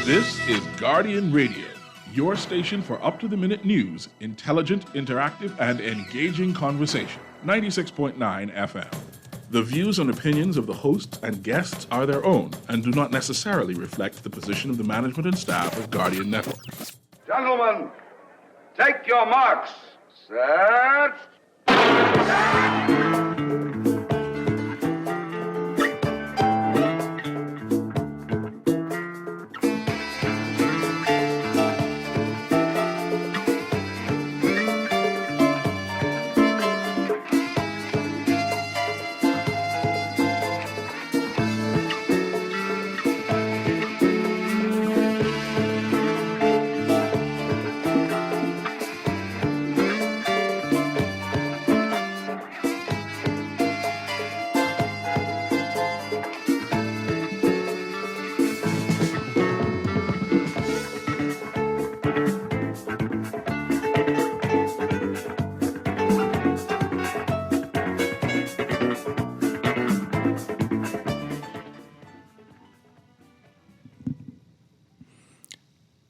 This is Guardian Radio, your station for up-to-the-minute news, intelligent, interactive, and engaging conversation. 96.9 FM. The views and opinions of the hosts and guests are their own and do not necessarily reflect the position of the management and staff of Guardian Network. Gentlemen, take your marks. Set.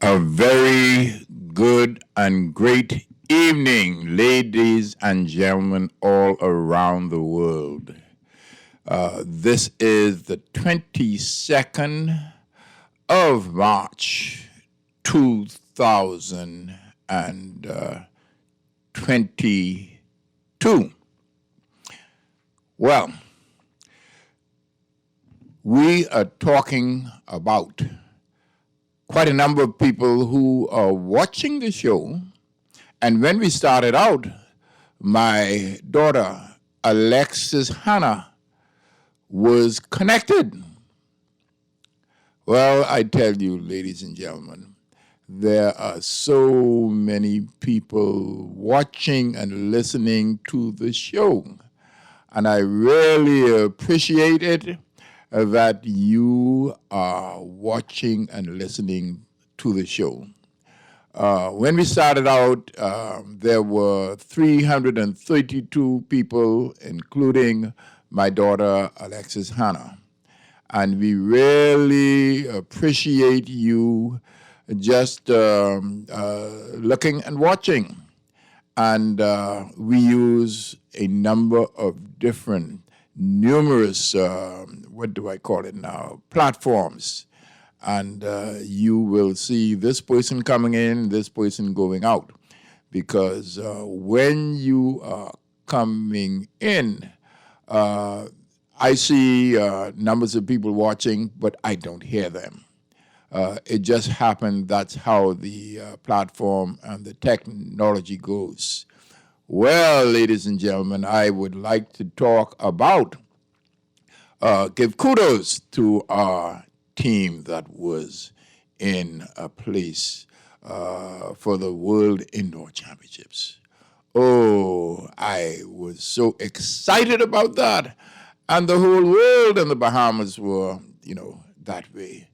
A very good and great evening, ladies and gentlemen all around the world. This is the 22nd of March, 2022. Well, we are talking about quite a number of people who are watching the show. And when we started out, my daughter, Alexis Hannah, was connected. Well, I tell you, ladies and gentlemen, there are so many people watching and listening to the show. And I really appreciate it that you are watching and listening to the show. When we started out, there were 332 people, including my daughter, Alexis Hannah. And we really appreciate you just looking and watching. And we use a number of different numerous, platforms. And you will see this person coming in, this person going out. Because when you are coming in, I see numbers of people watching, but I don't hear them. It just happened, that's how the platform and the technology goes. Well, ladies and gentlemen, I would like to talk about, give kudos to our team that was in a place for the World Indoor Championships. Oh, I was so excited about that. And the whole world and the Bahamas were, that way.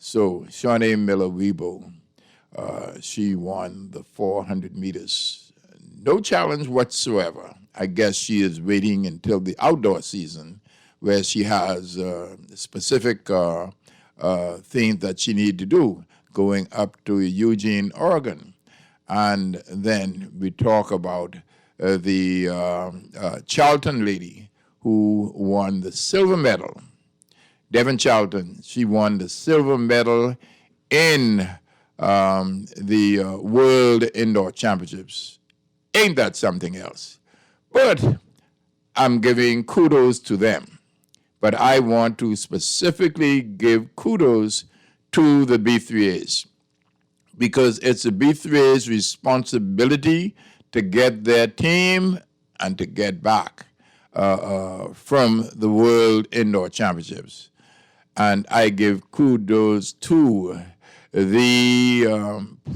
So Shawnee Miller-Weibo, she won the 400 meters. No challenge whatsoever. I guess she is waiting until the outdoor season where she has specific things that she needs to do going up to Eugene, Oregon. And then we talk about the Charlton lady who won the silver medal. Devon Charlton, she won the silver medal in the World Indoor Championships. Ain't that something else? But I'm giving kudos to them. But I want to specifically give kudos to the B3As because it's the B3A's responsibility to get their team and to get back from the World Indoor Championships. And I give kudos to the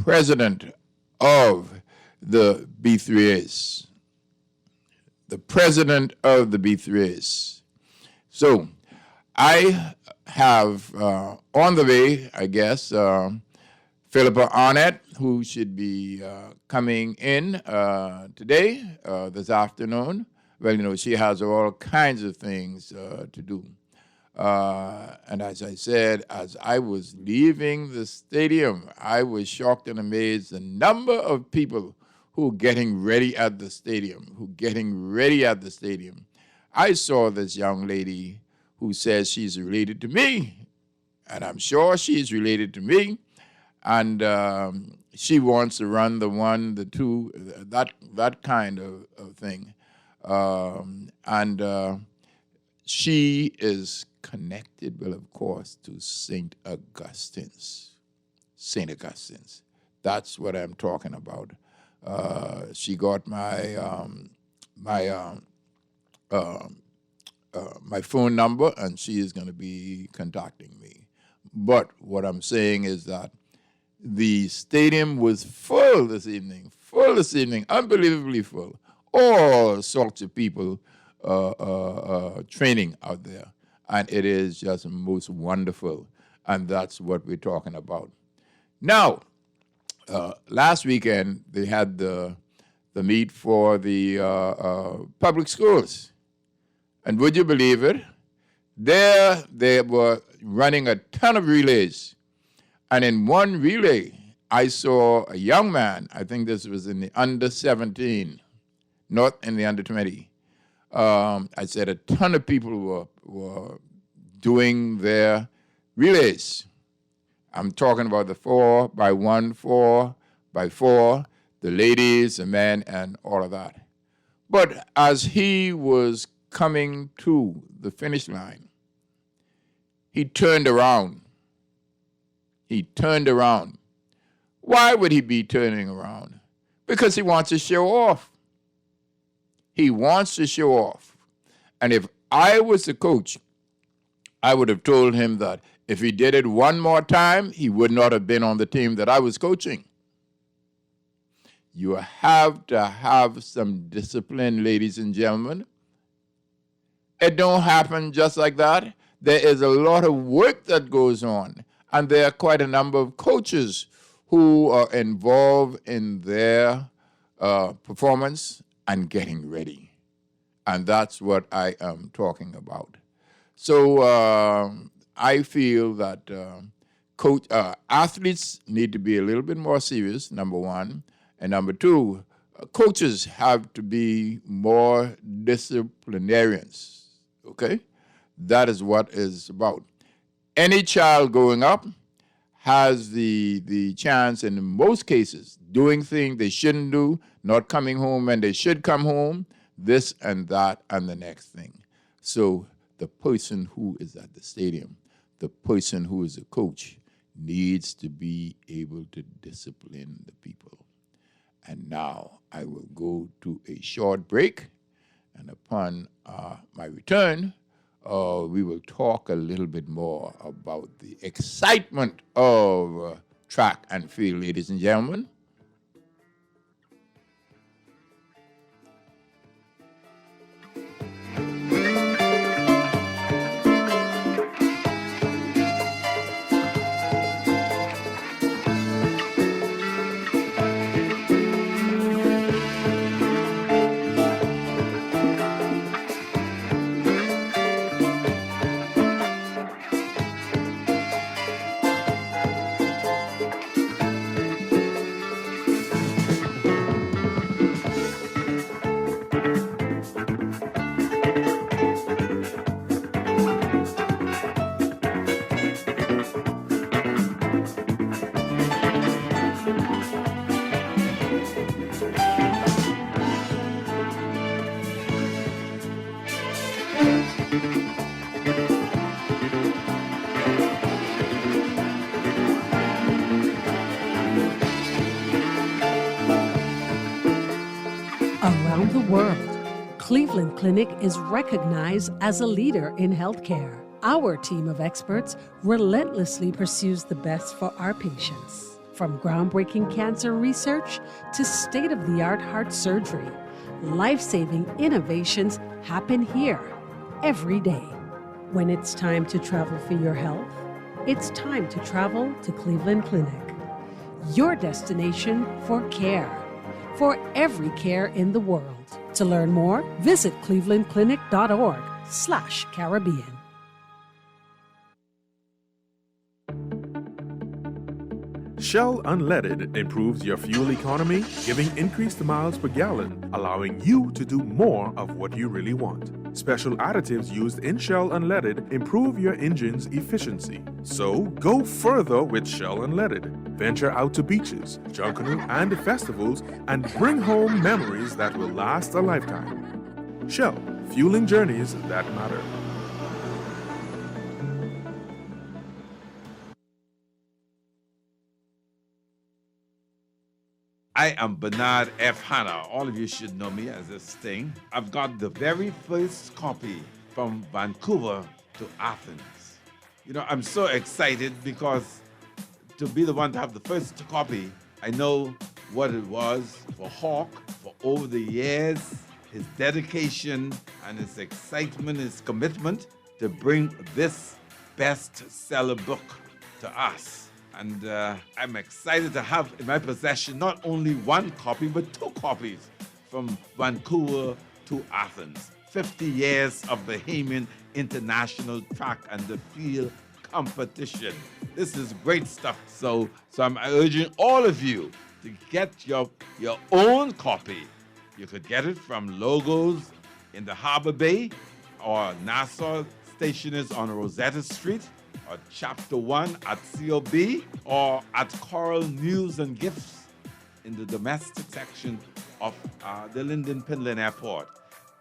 president of the B3As, the president of the B3As. So I have on the way, I guess, Philippa Arnett, who should be coming in today, this afternoon. Well, she has all kinds of things to do. And as I said, as I was leaving the stadium, I was shocked and amazed the number of people who were getting ready at the stadium, I saw this young lady who says she's related to me, and I'm sure she's related to me, and she wants to run the 1, the 2, that kind of thing. She is connected, well, of course, to St. Augustine's. St. Augustine's. That's what I'm talking about. She got my phone number, and she is going to be contacting me. But what I'm saying is that the stadium was full this evening, unbelievably full. All sorts of people training out there. And it is just most wonderful. And that's what we're talking about. Now, last weekend, they had the meet for the public schools. And would you believe it? There they were running a ton of relays. And in one relay, I saw a young man, I think this was in the under 17, not in the under 20. I said a ton of people were doing their relays. I'm talking about the 4x1, 4x4, the ladies, the men, and all of that. But as he was coming to the finish line, he turned around. Why would he be turning around? Because he wants to show off. And if I was the coach, I would have told him that if he did it one more time, he would not have been on the team that I was coaching. You have to have some discipline, ladies and gentlemen. It don't happen just like that. There is a lot of work that goes on, and there are quite a number of coaches who are involved in their performance and getting ready. And that's what I am talking about. So I feel that athletes need to be a little bit more serious, number one. And number two, coaches have to be more disciplinarians, okay? That is what it's about. Any child growing up has the chance, in most cases, doing things they shouldn't do, not coming home when they should come home, this and that and the next thing. So the person who is at the stadium, the person who is a coach, needs to be able to discipline the people. And now I will go to a short break, and upon my return, we will talk a little bit more about the excitement of track and field, ladies and gentlemen. Around the world, Cleveland Clinic is recognized as a leader in healthcare. Our team of experts relentlessly pursues the best for our patients. From groundbreaking cancer research to state-of-the-art heart surgery, life-saving innovations happen here every day. When it's time to travel for your health, it's time to travel to Cleveland Clinic. Your destination for care. For every care in the world. To learn more, visit clevelandclinic.org/Caribbean. Shell Unleaded improves your fuel economy, giving increased miles per gallon, allowing you to do more of what you really want. Special additives used in Shell Unleaded improve your engine's efficiency. So go further with Shell Unleaded. Venture out to beaches, Junkanoo, and festivals and bring home memories that will last a lifetime. Shell, fueling journeys that matter. I am Bernard F. Hanna. All of you should know me as this thing. I've got the very first copy from Vancouver to Athens. You know, I'm so excited because to be the one to have the first copy, I know what it was for Hawk for over the years, his dedication and his excitement, his commitment to bring this bestseller book to us. And I'm excited to have in my possession not only one copy, but two copies from Vancouver to Athens. 50 years of the Bahamian International Track and the Field Competition. This is great stuff. So I'm urging all of you to get your own copy. You could get it from Logos in the Harbor Bay or Nassau Stationers on Rosetta Street, or Chapter 1 at COB, or at Coral News and Gifts in the domestic section of the Linden Pinland Airport.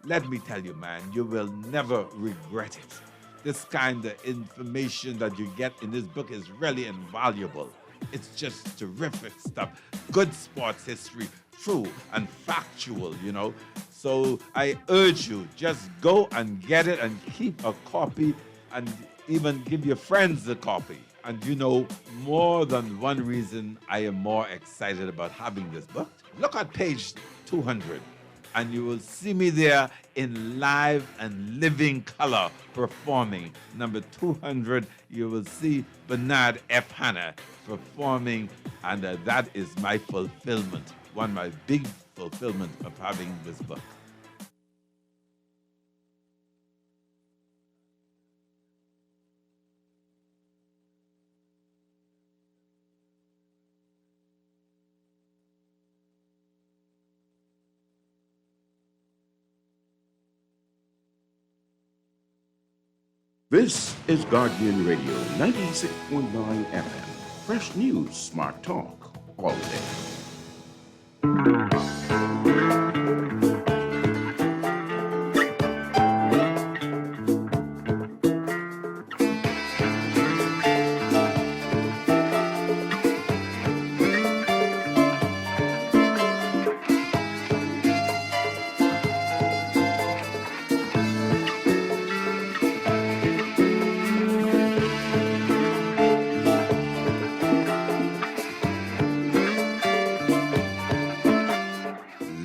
Let me tell you, man, you will never regret it. This kind of information that you get in this book is really invaluable. It's just terrific stuff. Good sports history, true and factual, you know. So I urge you, just go and get it and keep a copy and even give your friends a copy. And you know, more than one reason I am more excited about having this book. Look at page 200, and you will see me there in live and living color performing. Number 200, you will see Bernard F. Hanna performing, and that is my fulfillment, one of my big fulfillment of having this book. This is Guardian Radio 96.9 FM. Fresh news, smart talk, all day.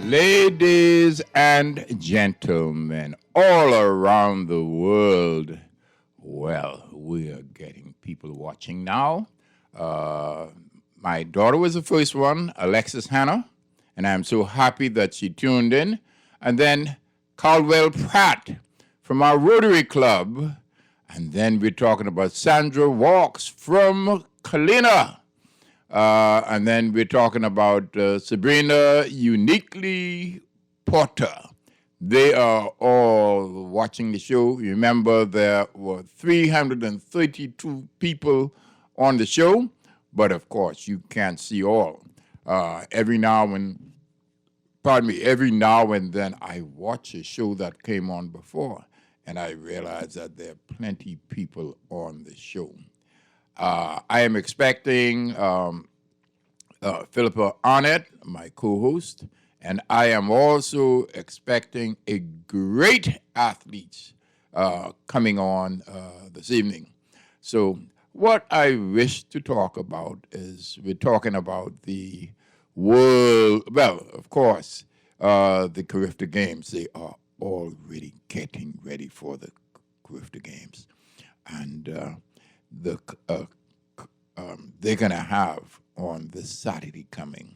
Ladies and gentlemen, all around the world, well, we are getting people watching now. My daughter was the first one, Alexis Hanna, and I'm so happy that she tuned in. And then Caldwell Pratt from our Rotary Club. And then we're talking about Sandra Walks from Kalina. And then we're talking about Sabrina Uniquely Porter. They are all watching the show. Remember, there were 332 people on the show, but of course, you can't see all. Every now and then I watch a show that came on before, and I realize that there are plenty of people on the show. I am expecting Philippa Arnett, my co-host, and I am also expecting a great athlete coming on this evening. So what I wish to talk about is we're talking about the world, well, of course, the Carifta Games. They are already getting ready for the Carifta Games. And they're going to have on this Saturday coming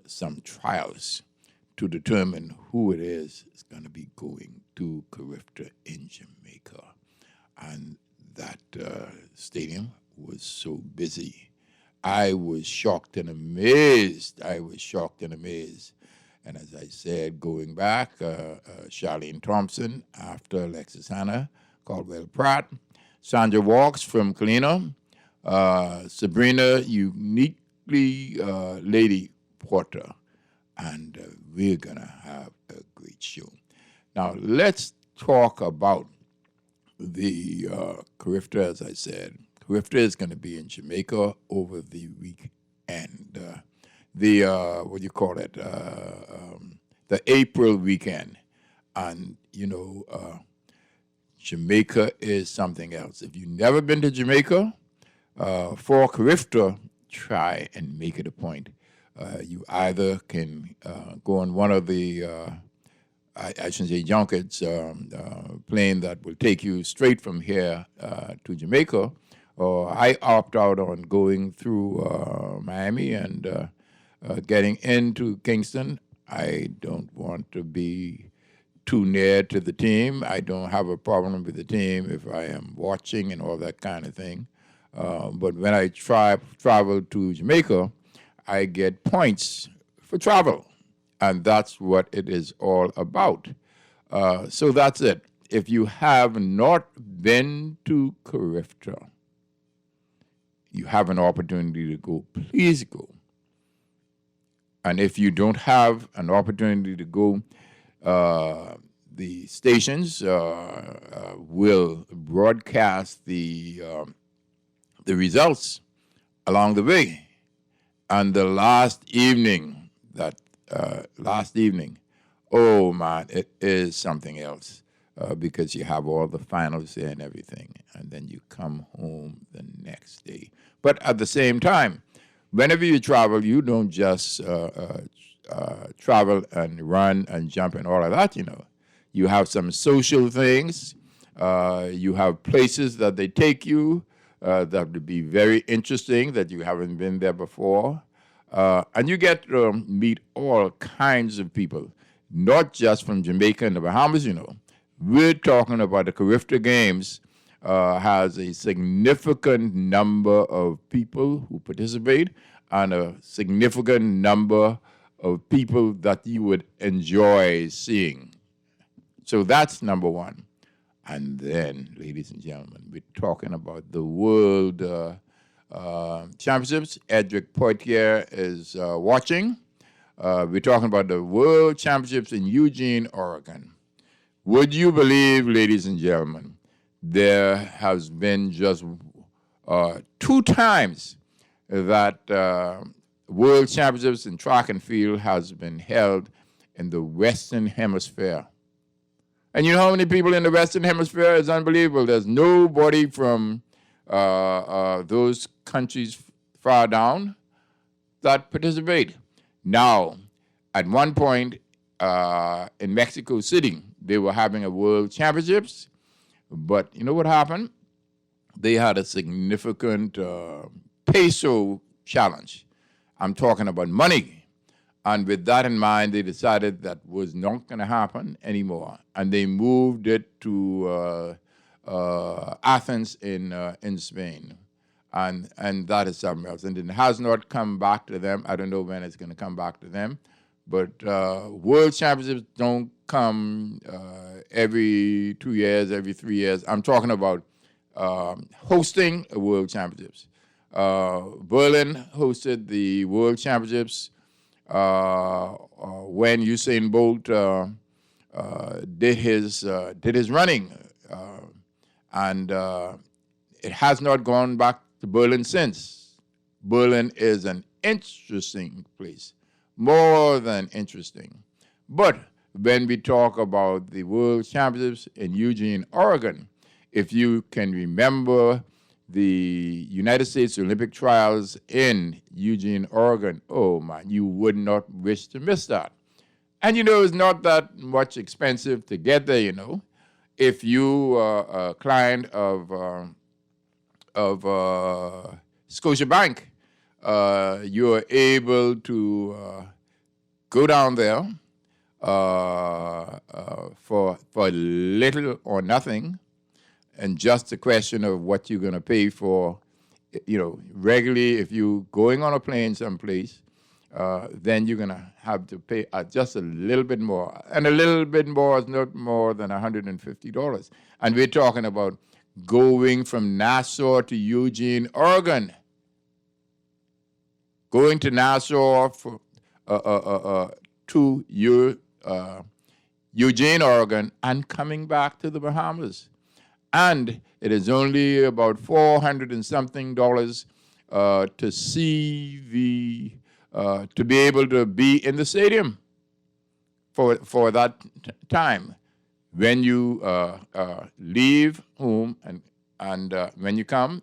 some trials to determine who it is going to be going to Carifta in Jamaica. And that stadium was so busy. I was shocked and amazed. And as I said, going back, Charlene Thompson after Alexis Hannah, Caldwell Pratt, Sandra Walks from Kalina, Sabrina Uniquely Lady Porter, and we're going to have a great show. Now, let's talk about the Carifta, as I said. Carifta is going to be in Jamaica over the weekend. The April weekend. And, Jamaica is something else. If you've never been to Jamaica, for Carifta, try and make it a point. You either can go on one of the, I shouldn't say junkets, plane that will take you straight from here to Jamaica, or I opt out on going through Miami and getting into Kingston. I don't want to be too near to the team. I don't have a problem with the team if I am watching and all that kind of thing. But when I travel to Jamaica, I get points for travel, and that's what it is all about. So that's it. If you have not been to Carifta, you have an opportunity to go. Please go. And if you don't have an opportunity to go, the stations will broadcast the results along the way. And the last evening, oh man, it is something else because you have all the finals there and everything, and then you come home the next day. But at the same time, whenever you travel, you don't just travel and run and jump and all of that, You have some social things. You have places that they take you that would be very interesting that you haven't been there before. And you get to meet all kinds of people, not just from Jamaica and the Bahamas, We're talking about the Carifta Games has a significant number of people who participate and a significant number of people that you would enjoy seeing. So that's number one. And then, ladies and gentlemen, we're talking about the World Championships. Edric Poitier is watching. We're talking about the World Championships in Eugene, Oregon. Would you believe, ladies and gentlemen, there has been just 2 times that World Championships in track and field has been held in the Western Hemisphere. And you know how many people in the Western Hemisphere? It's unbelievable. There's nobody from those countries far down that participate. Now, at one point in Mexico City, they were having a World Championships, but you know what happened? They had a significant peso challenge. I'm talking about money. And with that in mind, they decided that was not going to happen anymore. And they moved it to Athens in Spain. And that is something else. And it has not come back to them. I don't know when it's going to come back to them. But World Championships don't come every 2 years, every 3 years. I'm talking about hosting a World Championships. Berlin hosted the World Championships when Usain Bolt did his running, and it has not gone back to Berlin since. Berlin is an interesting place, more than interesting. But when we talk about the World Championships in Eugene, Oregon, if you can remember the United States Olympic Trials in Eugene, Oregon, oh man, you would not wish to miss that. And it's not that much expensive to get there, If you are a client of Scotiabank, you are able to go down there for little or nothing, and just a question of what you're going to pay for regularly, if you're going on a plane someplace, then you're going to have to pay just a little bit more. And a little bit more is not more than $150. And we're talking about going from Nassau to Eugene, Oregon. Going to Nassau to Eugene, Oregon, and coming back to the Bahamas. And it is only about $400 and something to see to be able to be in the stadium for that time. When you leave home and when you come,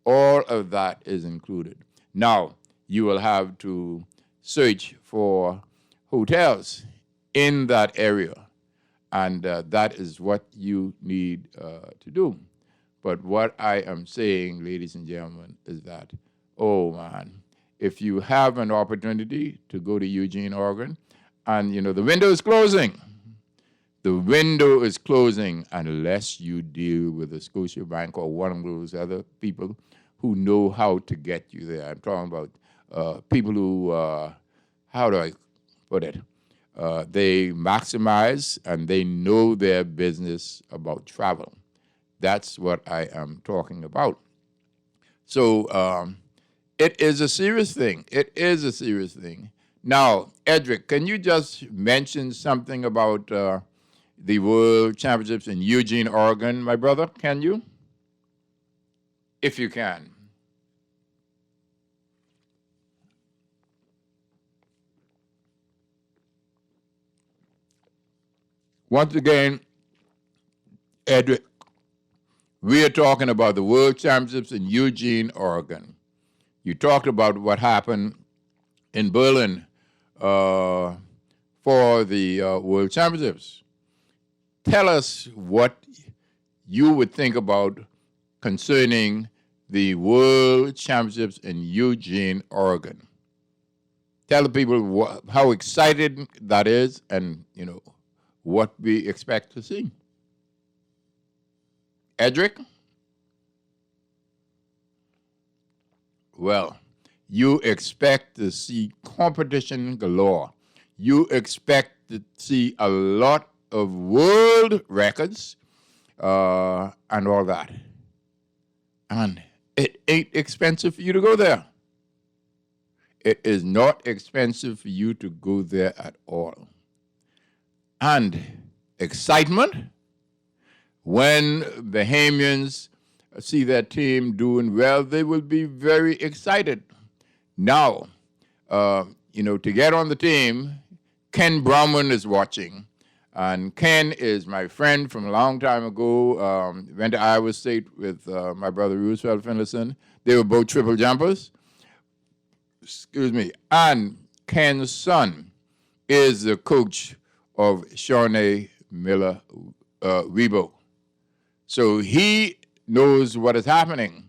all of that is included. Now, you will have to search for hotels in that area, and that is what you need to do. But what I am saying, ladies and gentlemen, is that, oh man, if you have an opportunity to go to Eugene, Oregon, and the window is closing. The window is closing unless you deal with a Scotiabank or one of those other people who know how to get you there. I'm talking about people who, how do I put it? They maximize and they know their business about travel. That's what I am talking about. So it is a serious thing. It is a serious thing. Now, Edric, can you just mention something about the World Championships in Eugene, Oregon, my brother? Can you? If you can. Once again, Edric, we are talking about the World Championships in Eugene, Oregon. You talked about what happened in Berlin for the World Championships. Tell us what you would think about concerning the World Championships in Eugene, Oregon. Tell the people how excited that is and, what we expect to see. Edric? Well, you expect to see competition galore. You expect to see a lot of world records and all that. And it ain't expensive for you to go there. It is not expensive for you to go there at all. And excitement, when the Bahamians see their team doing well, they will be very excited. Now, to get on the team, Ken Brauman is watching. And Ken is my friend from a long time ago. Went to Iowa State with my brother Roosevelt Finlayson. They were both triple jumpers. And Ken's son is the coach of Shawnee Miller Weibo. So he knows what is happening.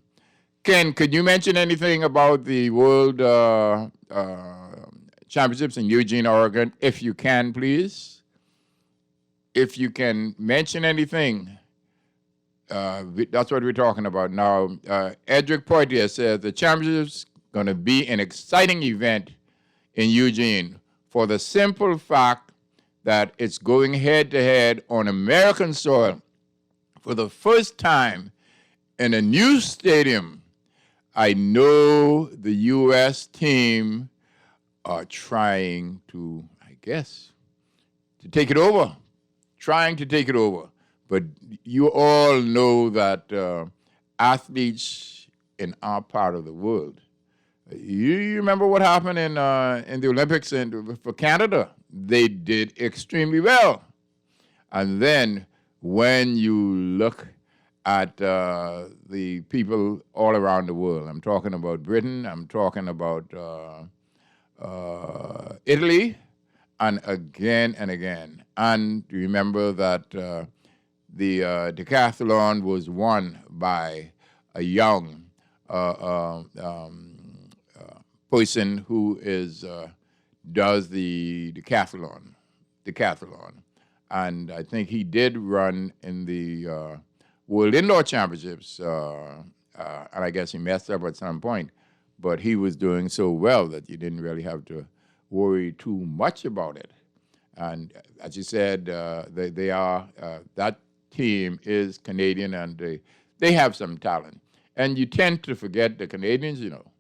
Ken, could you mention anything about the World Championships in Eugene, Oregon, if you can, please? If you can mention anything, that's what we're talking about now. Edric Poitier says the championships going to be an exciting event in Eugene for the simple fact that it's going head-to-head on American soil for the first time in a new stadium. I know the U.S. team are trying to, to take it over. Trying to take it over. But you all know that athletes in our part of the world, you remember what happened in the Olympics for Canada? They did extremely well. And then when you look at the people all around the world, I'm talking about Britain, I'm talking about Italy, and again and again. And remember that the decathlon was won by a young person who does the decathlon. And I think he did run in the World Indoor Championships and I guess he messed up at some point, but he was doing so well that you didn't really have to worry too much about it. And as you said, they are, that team is Canadian, and they have some talent. And you tend to forget the Canadians, you know.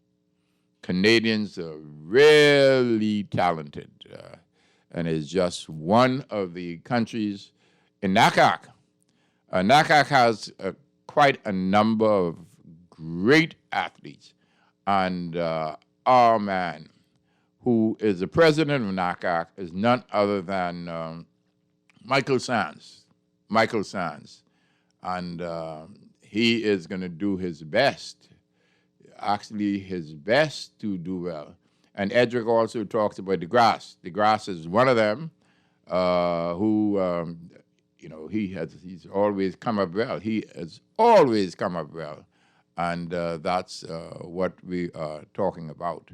Canadians are really talented, and is just one of the countries in NACAC. NACAC has quite a number of great athletes, and our man, who is the president of NACAC, is none other than Michael Sands. Michael Sands. And he is going to do his best, actually his best to do well. And Edric also talks about DeGrasse. DeGrasse is one of them who, you know, he's always come up well. He has always come up well. And that's what we are talking about.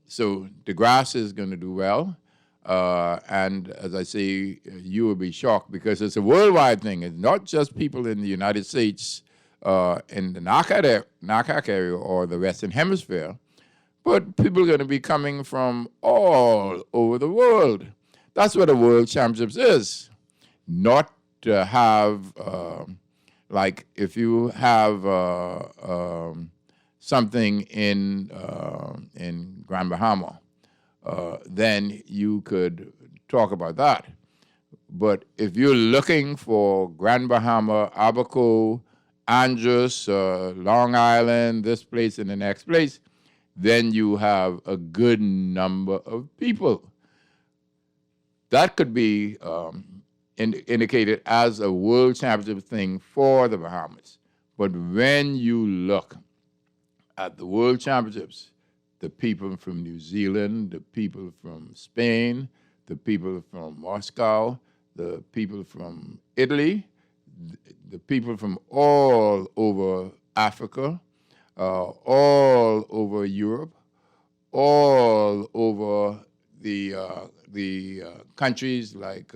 So DeGrasse is going to do well. And as I say, you will be shocked because it's a worldwide thing. It's not just people in the United States, in the NACAC area or the Western Hemisphere, but people are going to be coming from all over the world. That's what a World Championships is. Not to have, like if you have something in Grand Bahama, then you could talk about that. But if you're looking for Grand Bahama, Abaco, Andros, Long Island, this place and the next place, then you have a good number of people. That could be indicated as a World Championship thing for the Bahamas. But when you look at the World Championships, the people from New Zealand, the people from Spain, the people from Moscow, the people from Italy, the people from all over Africa, all over Europe, all over the countries like,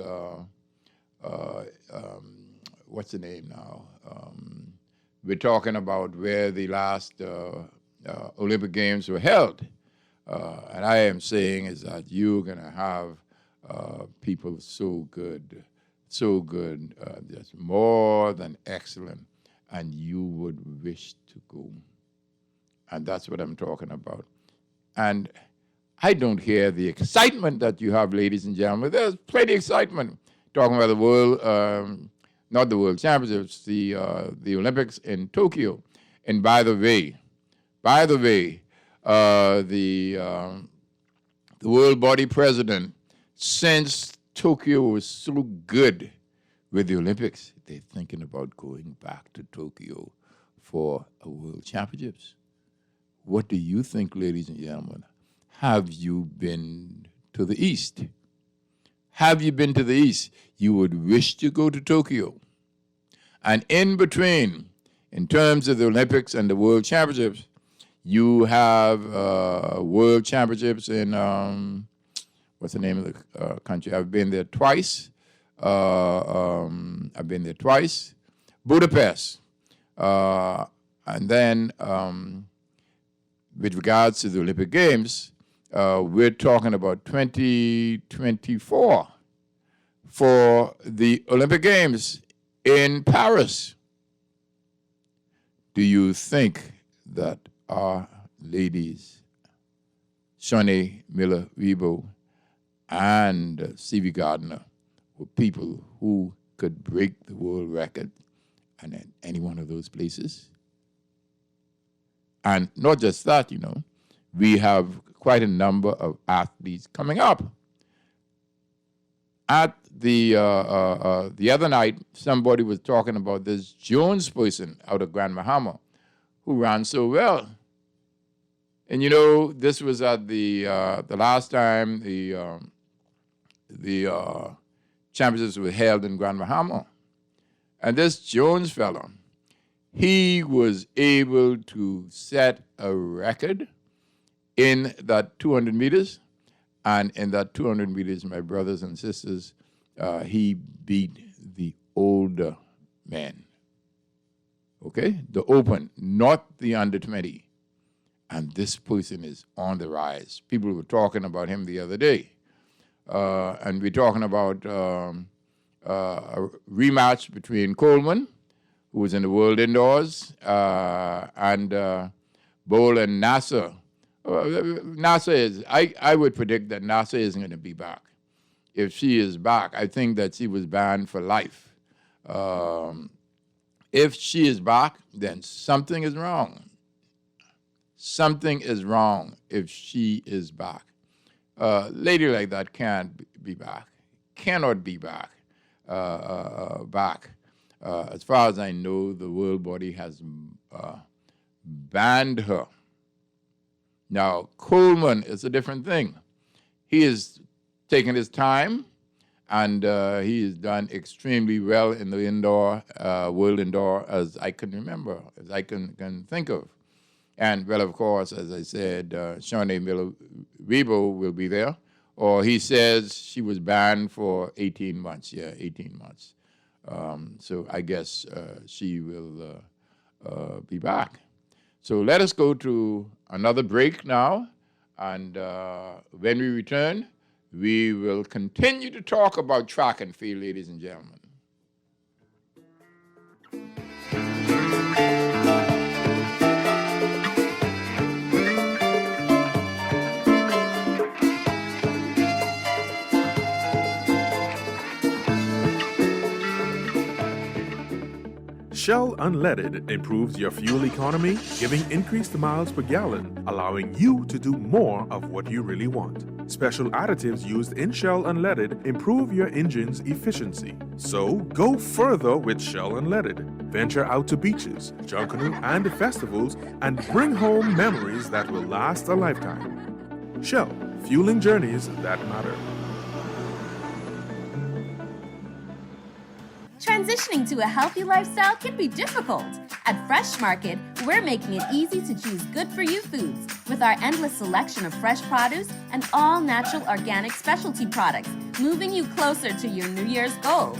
what's the name now? We're talking about where the last Olympic Games were held. And I am saying is that you're going to have people so good, just more than excellent, and you would wish to go. And that's what I'm talking about. And I don't hear the excitement that you have, ladies and gentlemen. There's plenty of excitement talking about the world, not the World Championships, the Olympics in Tokyo. And by the way, the world body president, since Tokyo was so good with the Olympics, they're thinking about going back to Tokyo for a World Championships. What do you think, ladies and gentlemen? Have you been to the East? Have you been to the East? You would wish to go to Tokyo. And in between, in terms of the Olympics and the World Championships, you have World Championships in, what's the name of the country? I've been there twice. Budapest. And then with regards to the Olympic Games, we're talking about 2024 for the Olympic Games in Paris. Do you think that our ladies, Shaunae Miller-Uibo and Stevie Gardner, were people who could break the world record and at any one of those places? And not just that, you know, we have quite a number of athletes coming up. At the other night, somebody was talking about this Jones person out of Grand Bahama who ran so well. And you know, this was at the last time the championships were held in Grand Bahama. And this Jones fella, he was able to set a record in that 200 meters. And in that 200 meters, my brothers and sisters, he beat the older men. Okay? The open, not the under 20. And this person is on the rise. People were talking about him the other day. And we're talking about a rematch between Coleman, who was in the World Indoors, and Bowl and Nasser. Nasser is, I would predict that Nasser isn't going to be back. If she is back, I think that she was banned for life. If she is back, then something is wrong. Something is wrong if she is back. A lady like that can't be back, cannot be back. As far as I know, the world body has banned her. Now, Coleman is a different thing. He is taking his time, and he has done extremely well in the indoor, world indoor, as I can remember, as I can think of. And, well, of course, as I said, Shawnee Miller-Rebo will be there. Or he says she was banned for 18 months. Yeah, 18 months. So I guess she will be back. So let us go to another break now. And when we return, we will continue to talk about track and field, ladies and gentlemen. Shell Unleaded improves your fuel economy, giving increased miles per gallon, allowing you to do more of what you really want. Special additives used in Shell Unleaded improve your engine's efficiency. So go further with Shell Unleaded. Venture out to beaches, Junkanoo, and festivals and bring home memories that will last a lifetime. Shell, fueling journeys that matter. Transitioning to a healthy lifestyle can be difficult. At Fresh Market, we're making it easy to choose good-for-you foods with our endless selection of fresh produce and all-natural organic specialty products, moving you closer to your New Year's goals.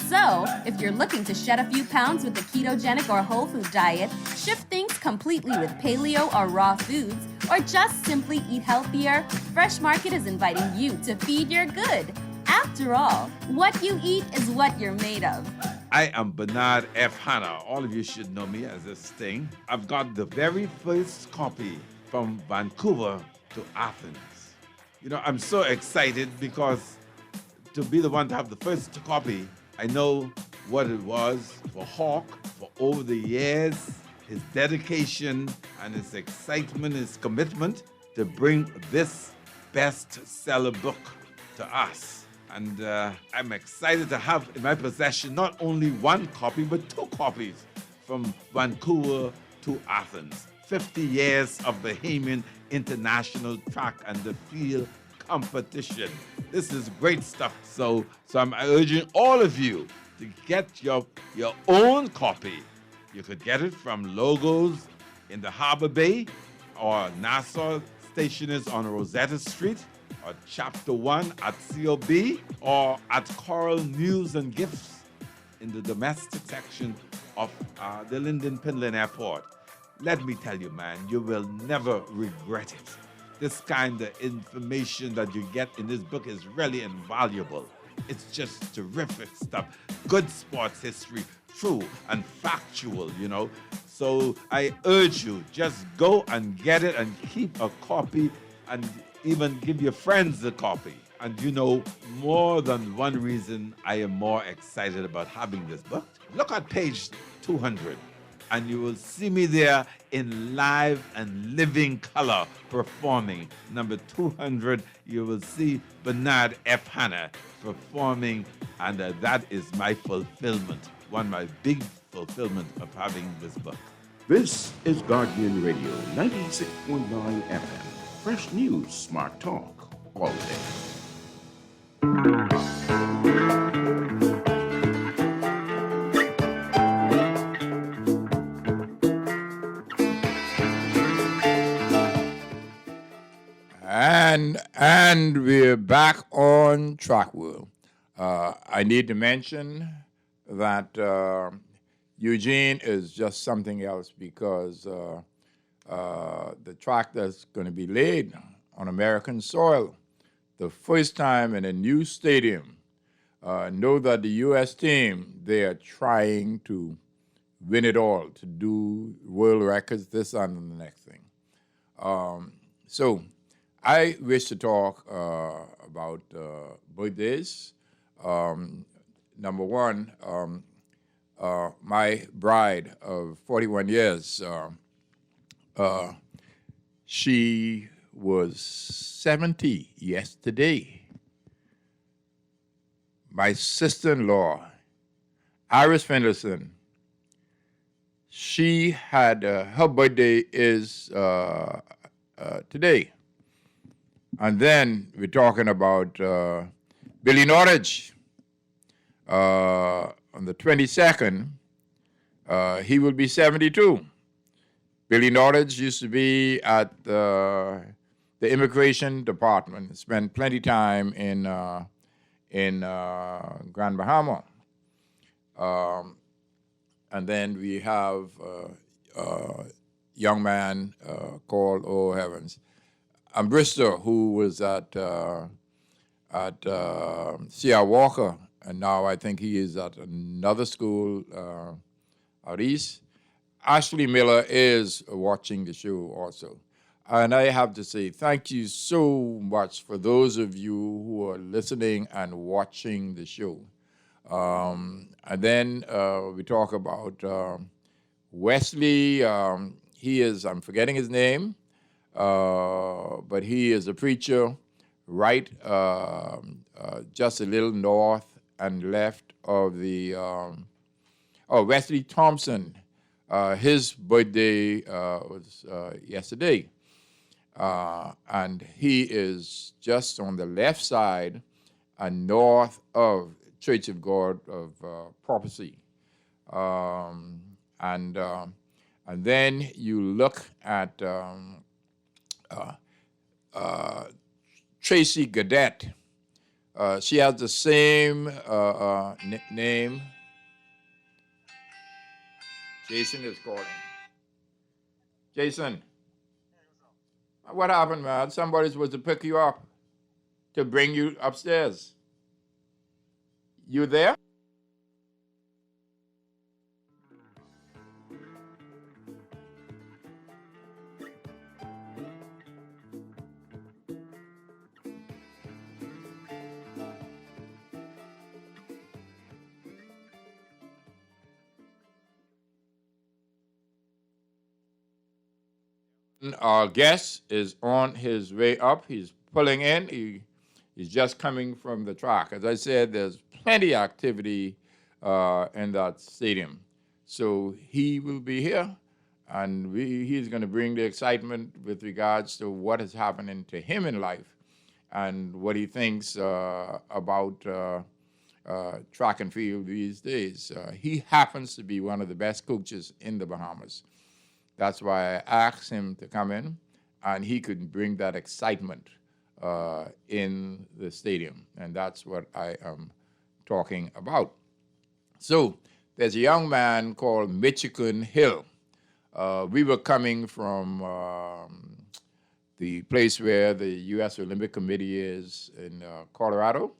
So, if you're looking to shed a few pounds with a ketogenic or whole food diet, shift things completely with paleo or raw foods, or just simply eat healthier, Fresh Market is inviting you to feed your good. After all, what you eat is what you're made of. I am Bernard F. Hanna. All of you should know me as this thing. I've got the very first copy from Vancouver to Athens. You know, I'm so excited because to be the one to have the first copy, I know what it was for Hawk for over the years, his dedication and his excitement, his commitment to bring this bestseller book to us. And I'm excited to have in my possession not only one copy, but two copies from Vancouver to Athens. 50 years of Bahamian International Track and the Field Competition. This is great stuff. So I'm urging all of you to get your own copy. You could get it from Logos in the Harbor Bay or Nassau Stationers on Rosetta Street, or Chapter 1 at COB, or at Coral News and Gifts in the domestic section of the Linden Pinland Airport. Let me tell you, man, you will never regret it. This kind of information that you get in this book is really invaluable. It's just terrific stuff. Good sports history, true and factual, you know. So I urge you, just go and get it and keep a copy and even give your friends a copy. And you know, more than one reason I am more excited about having this book. Look at page 200, and you will see me there in live and living color performing. Number 200, you will see Bernard F. Hanna performing, and that is my fulfillment, one of my big fulfillment of having this book. This is Guardian Radio, 96.9 FM. Fresh news, smart talk, all day. And we're back on Track World. I need to mention that Eugene is just something else because the track that's going to be laid on American soil, the first time in a new stadium. Know that the U.S. team, they are trying to win it all, to do world records, this and the next thing. So I wish to talk about birthdays. Number one, my bride of 41 years, she was 70 yesterday. My sister-in-law, Iris Fenderson, she had, her birthday is today. And then we're talking about Billy Norridge. On the 22nd, he will be 72. Billy Norridge used to be at the immigration department, spent plenty of time in Grand Bahama. And then we have a young man called, oh heavens, Brister, who was at C.R. Walker, and now I think he is at another school out east. Ashley Miller is watching the show also. And I have to say thank you so much for those of you who are listening and watching the show. And then we talk about Wesley. He is, I'm forgetting his name, but he is a preacher right just a little north and left of the, Wesley Thompson. His birthday was yesterday. And he is just on the left side and north of Church of God of Prophecy. And then you look at Tracy Gadet. She has the same name. Jason is calling. Jason. What happened, man? Somebody's supposed to pick you up to bring you upstairs. You there? Our guest is on his way up. He's pulling in. He's just coming from the track. As I said, there's plenty of activity in that stadium. So he will be here, and he's going to bring the excitement with regards to what is happening to him in life and what he thinks about track and field these days. He happens to be one of the best coaches in the Bahamas. That's why I asked him to come in, and he could bring that excitement in the stadium, and that's what I am talking about. So there's a young man called Michigan Hill. We were coming from the place where the U.S. Olympic Committee is in Colorado,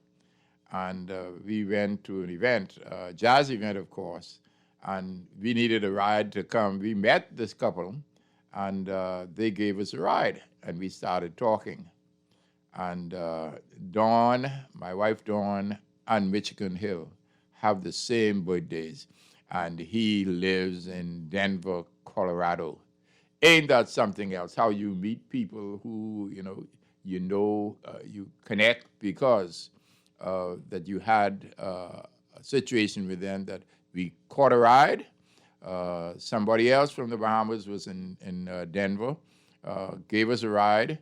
and we went to an event, a jazz event, of course, and we needed a ride to come. We met this couple, and they gave us a ride, and we started talking. And Dawn, my wife Dawn, and Michigan Hill have the same birthdays, and he lives in Denver, Colorado. Ain't that something else? How you meet people who, you connect because that you had a situation with them that we caught a ride. Somebody else from the Bahamas was in Denver, gave us a ride.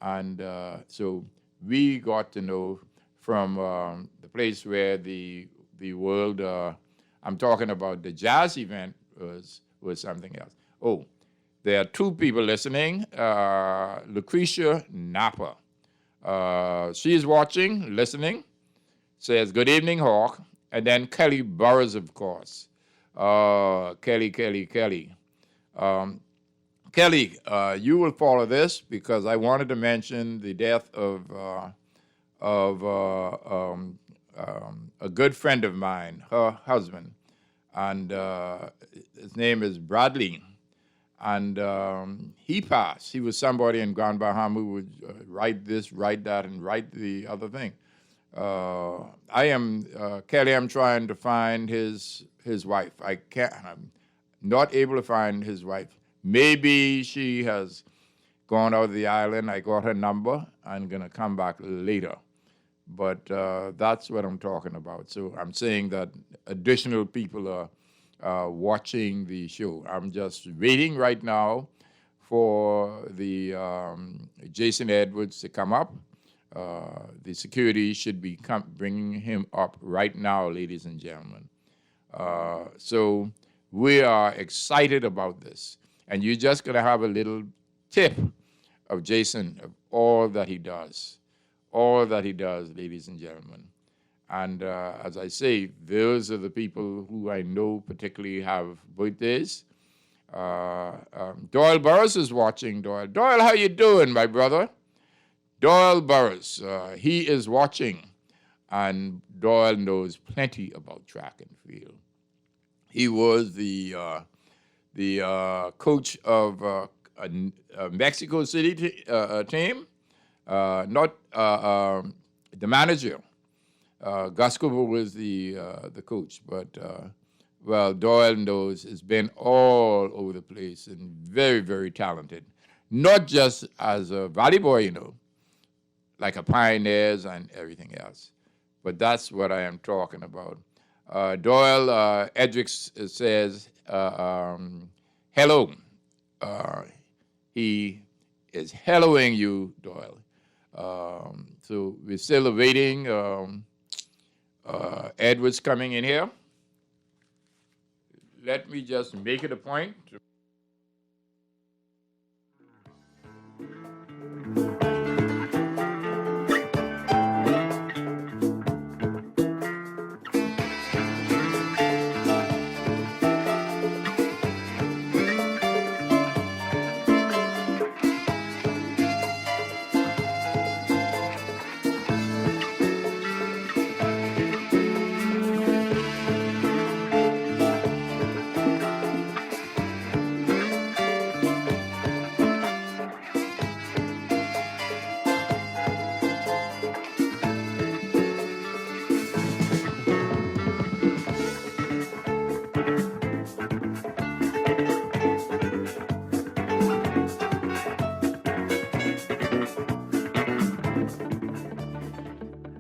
And so we got to know from the place where the world, I'm talking about the jazz event was something else. Oh, there are two people listening. Lucretia Napa. She is watching, listening, says, good evening, Hawk. And then Kelly Burrows, of course. Kelly. Kelly, you will follow this because I wanted to mention the death of a good friend of mine, her husband, and his name is Bradley. And he passed. He was somebody in Grand Bahama who would write this, write that, and write the other thing. Kelly, I'm trying to find his wife. I'm not able to find his wife. Maybe she has gone out of the island. I got her number. I'm going to come back later. But that's what I'm talking about. So I'm saying that additional people are watching the show. I'm just waiting right now for the Jason Edwards to come up. The security should be bringing him up right now, ladies and gentlemen. So we are excited about this. And you're just going to have a little tip of Jason, of all that he does. All that he does, ladies and gentlemen. And as I say, those are the people who I know particularly have birthdays. Doyle Burris is watching. Doyle, how you doing, my brother? Doyle Burris, he is watching. And Doyle knows plenty about track and field. He was the coach of a Mexico City team, not the manager. Gus Cooper was the coach, but Doyle knows has been all over the place and very, very talented. Not just as a valley boy, like a Pioneers and everything else, but that's what I am talking about. Doyle Edricks says, hello. He is helloing you, Doyle. So we're still awaiting Edwards coming in here. Let me just make it a point.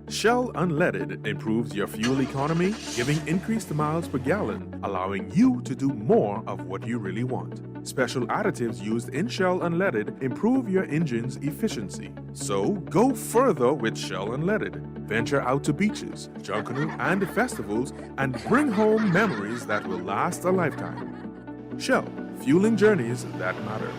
Shell Unleaded improves your fuel economy, giving increased miles per gallon, allowing you to do more of what you really want. Special additives used in Shell Unleaded improve your engine's efficiency. So go further with Shell Unleaded. Venture out to beaches, Junkanoo, and festivals and bring home memories that will last a lifetime. Shell, fueling journeys that matter.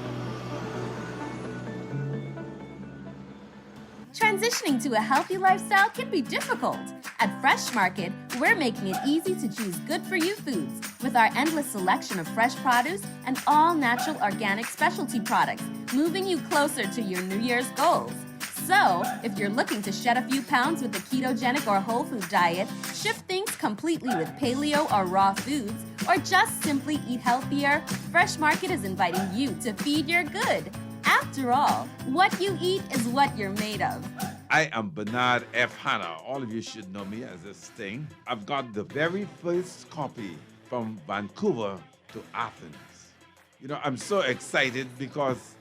Transitioning to a healthy lifestyle can be difficult. At Fresh Market, we're making it easy to choose good-for-you foods with our endless selection of fresh produce and all-natural organic specialty products, moving you closer to your New Year's goals. So, if you're looking to shed a few pounds with a ketogenic or whole food diet, shift things completely with paleo or raw foods, or just simply eat healthier, Fresh Market is inviting you to feed your good. After all, what you eat is what you're made of. I am Bernard F. Hanna. All of you should know me as this thing. I've got the very first copy from Vancouver to Athens. I'm so excited because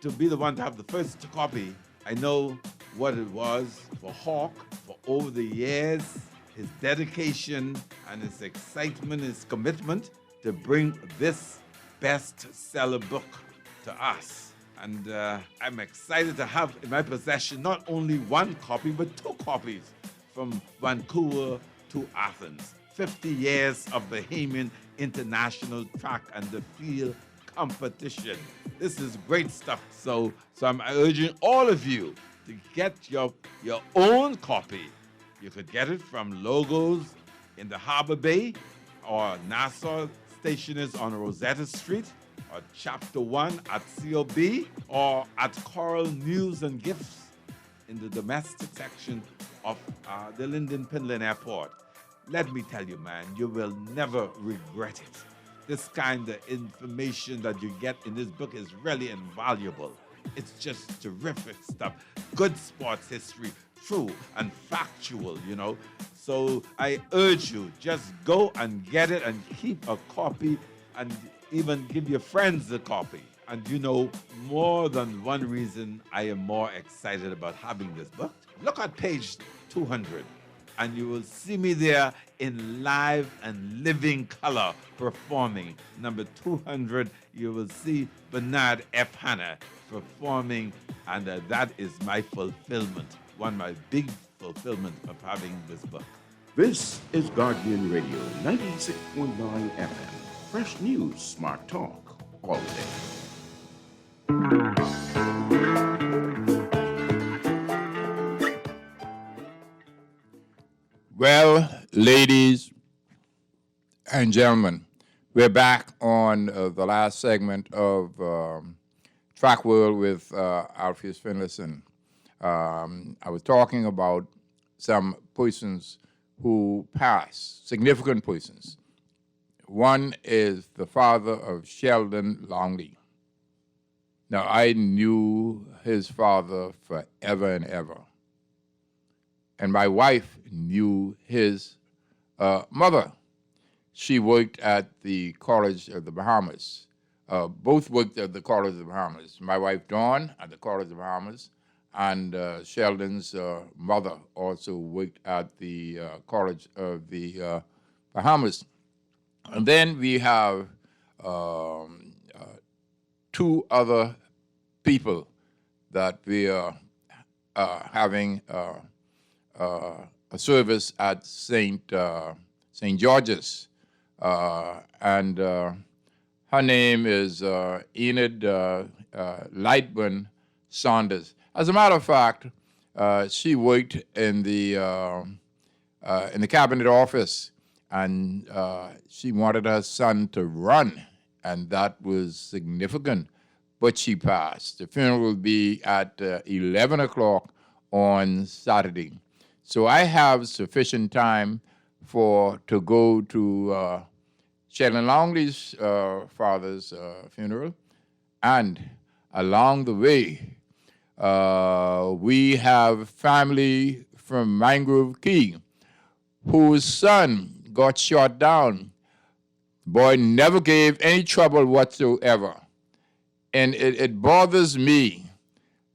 to be the one to have the first copy, I know what it was for Hawk for over the years, his dedication and his excitement, his commitment to bring this bestseller book to us. And I'm excited to have in my possession not only one copy, but two copies from Vancouver to Athens. 50 years of Bahamian International Track and the Field Competition. This is great stuff. So I'm urging all of you to get your own copy. You could get it from Logos in the Harbor Bay, Our Nassau station is on Rosetta Street, or Chapter 1 at COB, or at Coral News and Gifts in the domestic section of the Linden Pinland Airport. Let me tell you, man, you will never regret it. This kind of information that you get in this book is really invaluable. It's just terrific stuff. Good sports history, true and factual, you know. So I urge you, just go and get it and keep a copy and even give your friends a copy. And you know, more than one reason I am more excited about having this book. Look at page 200, and you will see me there in live and living color performing. Number 200, you will see Bernard F. Hanna performing, and that is my fulfillment, one of my big fulfillment of having this book. This is Guardian Radio, 96.9 FM. Fresh news, smart talk, all day. Well, ladies and gentlemen, we're back on the last segment of Track World with Alpheus Finlayson. I was talking about some persons who passed, significant persons. One is the father of Sheldon Longley. Now, I knew his father forever and ever. And my wife knew his mother. She worked at the College of the Bahamas. Both worked at the College of the Bahamas. My wife, Dawn, at the College of the Bahamas, and Sheldon's mother also worked at the College of the Bahamas. And then we have two other people that we are having a service at St. George's, and her name is Enid Lightburn Saunders. As a matter of fact, she worked in the cabinet office, and she wanted her son to run, and that was significant. But she passed. The funeral will be at 11 o'clock on Saturday. So I have sufficient time to go to Sheldon Longley's father's funeral, and along the way, we have family from Mangrove Key whose son got shot down. Boy never gave any trouble whatsoever. And it bothers me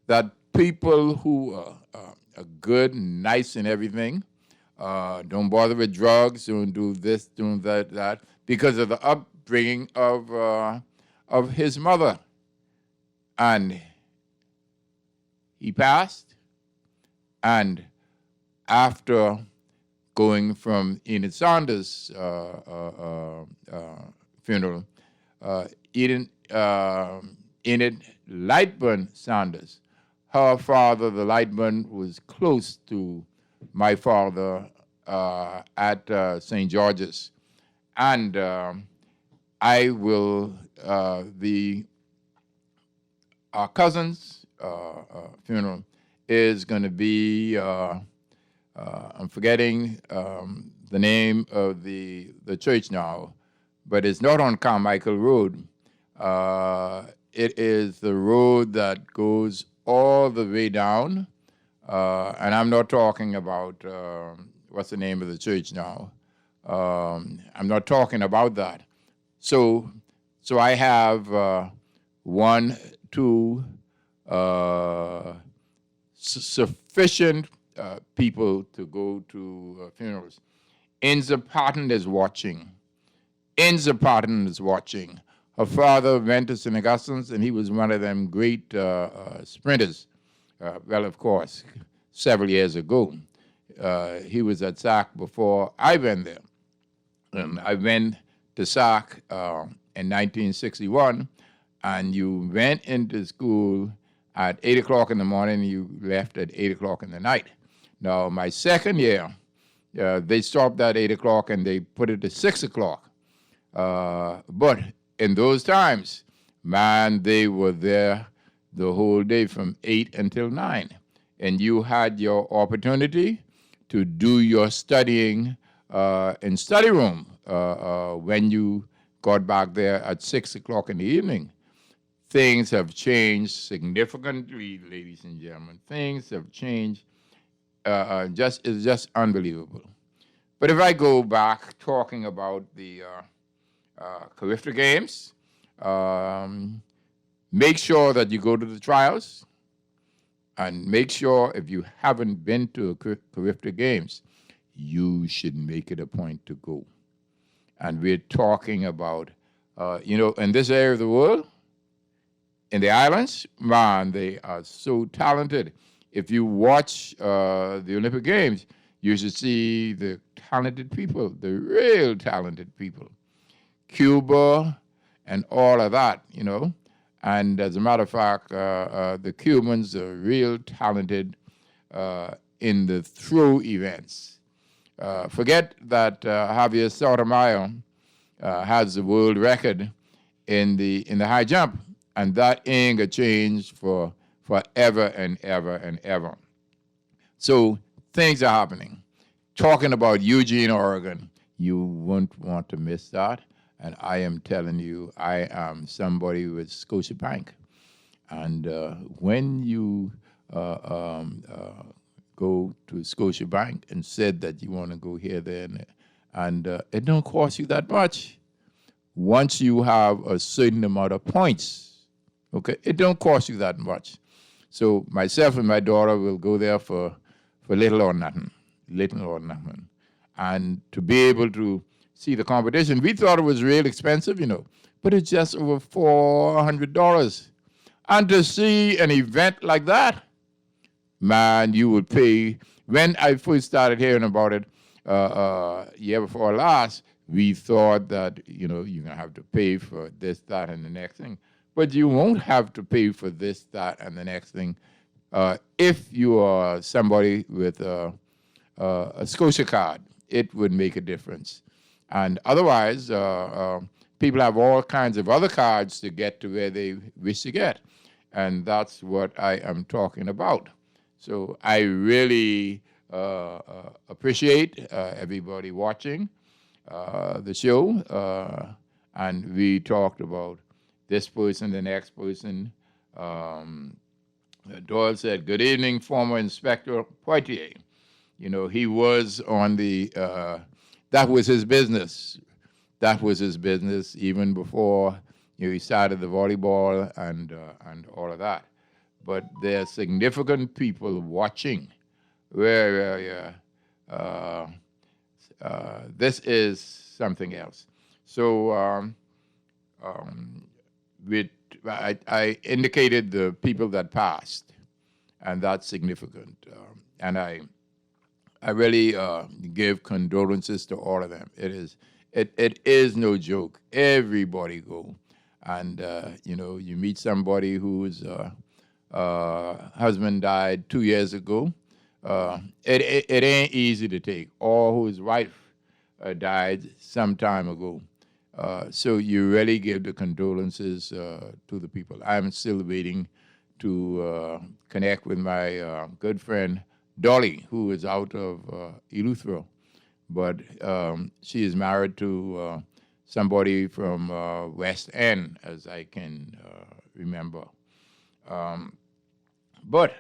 that people who are good and nice and everything, don't bother with drugs, don't do this, don't that, because of the upbringing of his mother. And he passed, and after going from Enid Saunders' funeral, Enid Lightburn Saunders, her father, the Lightburn, was close to my father at St. George's. And I will, our cousin's funeral is going to be, I'm forgetting the name of the church now, but it's not on Carmichael Road. It is the road that goes all the way down, and I'm not talking about, what's the name of the church now? I'm not talking about that. So I have sufficient people to go to funerals. Inza Patton is watching. Her father went to St. Augustine's, and he was one of them great sprinters. Well, of course, several years ago. He was at SAC before I went there. And I went to SAC in 1961, and you went into school at 8 o'clock in the morning, and you left at 8 o'clock in the night. Now, my second year, They stopped at 8 o'clock and they put it to 6 o'clock. But in those times, man, they were there the whole day from 8 until 9. And you had your opportunity to do your studying in study room when you got back there at 6 o'clock in the evening. Things have changed significantly, ladies and gentlemen. Things have changed. It's just unbelievable. But if I go back talking about the Carifta Games, make sure that you go to the trials, and make sure if you haven't been to a Carifta Games, you should make it a point to go. And we're talking about, in this area of the world, in the islands, man, they are so talented. If you watch the Olympic Games, you should see the talented people, the real talented people. Cuba and all of that, And as a matter of fact, the Cubans are real talented in the throw events. Forget that Javier Sotomayor has the world record in the high jump, and that ain't gonna change for forever and ever and ever. So things are happening. Talking about Eugene, Oregon, you won't want to miss that. And I am telling you, I am somebody with Scotiabank. And when you go to Scotiabank and said that you want to go here, there, and it don't cost you that much. Once you have a certain amount of points, okay, it don't cost you that much. So myself and my daughter will go there for little or nothing. And to be able to see the competition, we thought it was real expensive, but it's just over $400. And to see an event like that, man, you would pay. When I first started hearing about it, year before last, we thought that, you're going to have to pay for this, that, and the next thing. But you won't have to pay for this, that, and the next thing if you are somebody with a Scotia card. It would make a difference. And otherwise, people have all kinds of other cards to get to where they wish to get. And that's what I am talking about. So I really appreciate everybody watching the show. And we talked about this person, the next person. Doyle said, "Good evening, former Inspector Poitier." He was on the, that was his business. That was his business even before he started the volleyball and all of that. But there are significant people watching where this is something else. So I indicated the people that passed, and that's significant. And I really give condolences to all of them. It is no joke. Everybody go, and you meet somebody whose husband died 2 years ago. It ain't easy to take, or whose wife died some time ago. So you really give the condolences to the people. I'm still waiting to connect with my good friend Dolly, who is out of Eleuthero, but she is married to somebody from West End, as I can remember. But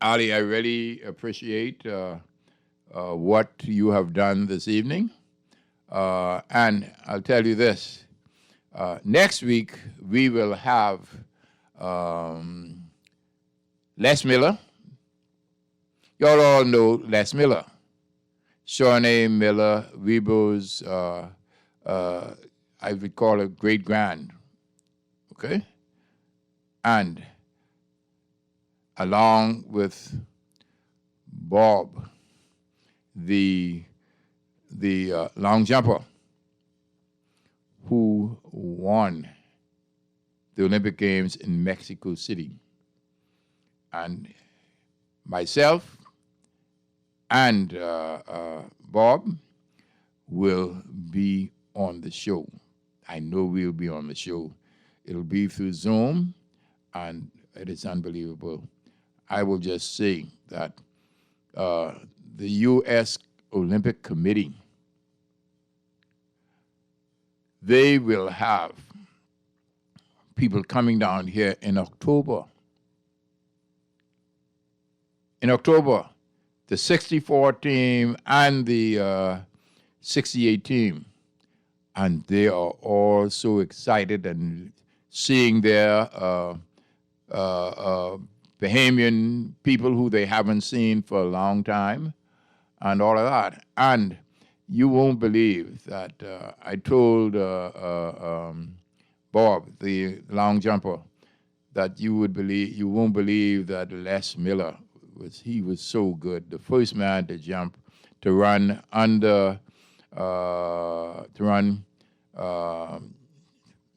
Ali, I really appreciate what you have done this evening. And I'll tell you this, next week we will have Les Miller. Y'all all know Les Miller. Shawnee Miller, Weibo's, I would call it great-grand, okay? And along with Bob, the long jumper who won the Olympic Games in Mexico City. And myself and Bob will be on the show. I know we'll be on the show. It'll be through Zoom, and it is unbelievable. I will just say that the U.S. Olympic Committee, they will have people coming down here in October. In October, the 64 team and the 68 team, and they are all so excited and seeing their Bahamian people who they haven't seen for a long time and all of that. And you won't believe that I told Bob, the long jumper, that you won't believe that Les Miller he was so good. The first man to jump, to run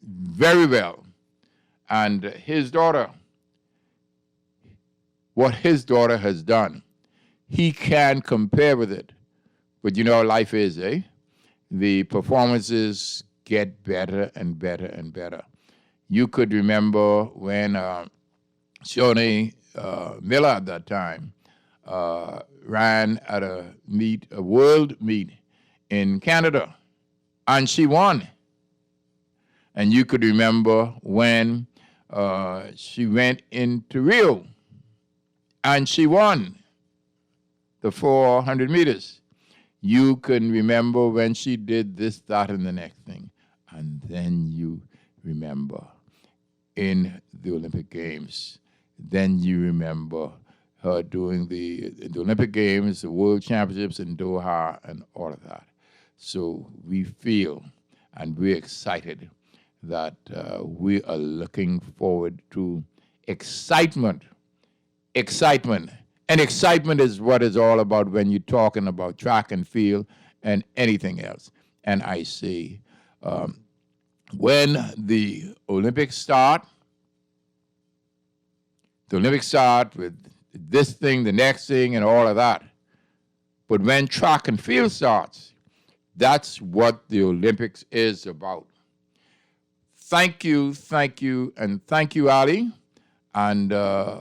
very well. And his daughter, what his daughter has done, he can't compare with it. But you know how life is, eh? The performances get better and better and better. You could remember when Shawnee Miller at that time ran at a world meet in Canada, and she won. And you could remember when she went into Rio, and she won the 400 meters. You can remember when she did this, that, and the next thing. And then you remember in the Olympic Games. Then you remember her doing the Olympic Games, the World Championships in Doha, and all of that. So we feel and we're excited that we are looking forward to excitement. Excitement. And excitement is what it's all about when you're talking about track and field and anything else. And I say, when the Olympics start with this thing, the next thing, and all of that. But when track and field starts, that's what the Olympics is about. Thank you, and thank you, Ali. And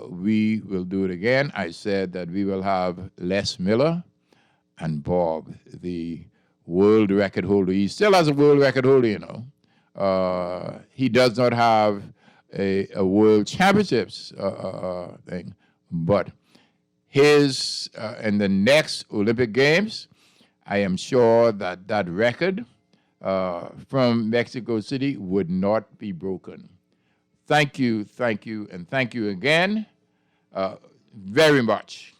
we will do it again. I said that we will have Les Miller and Bob, the world record holder. He still has a world record holder, you know. He does not have a world championships thing, but his in the next Olympic Games, I am sure that that record from Mexico City would not be broken. Thank you, and thank you again very much.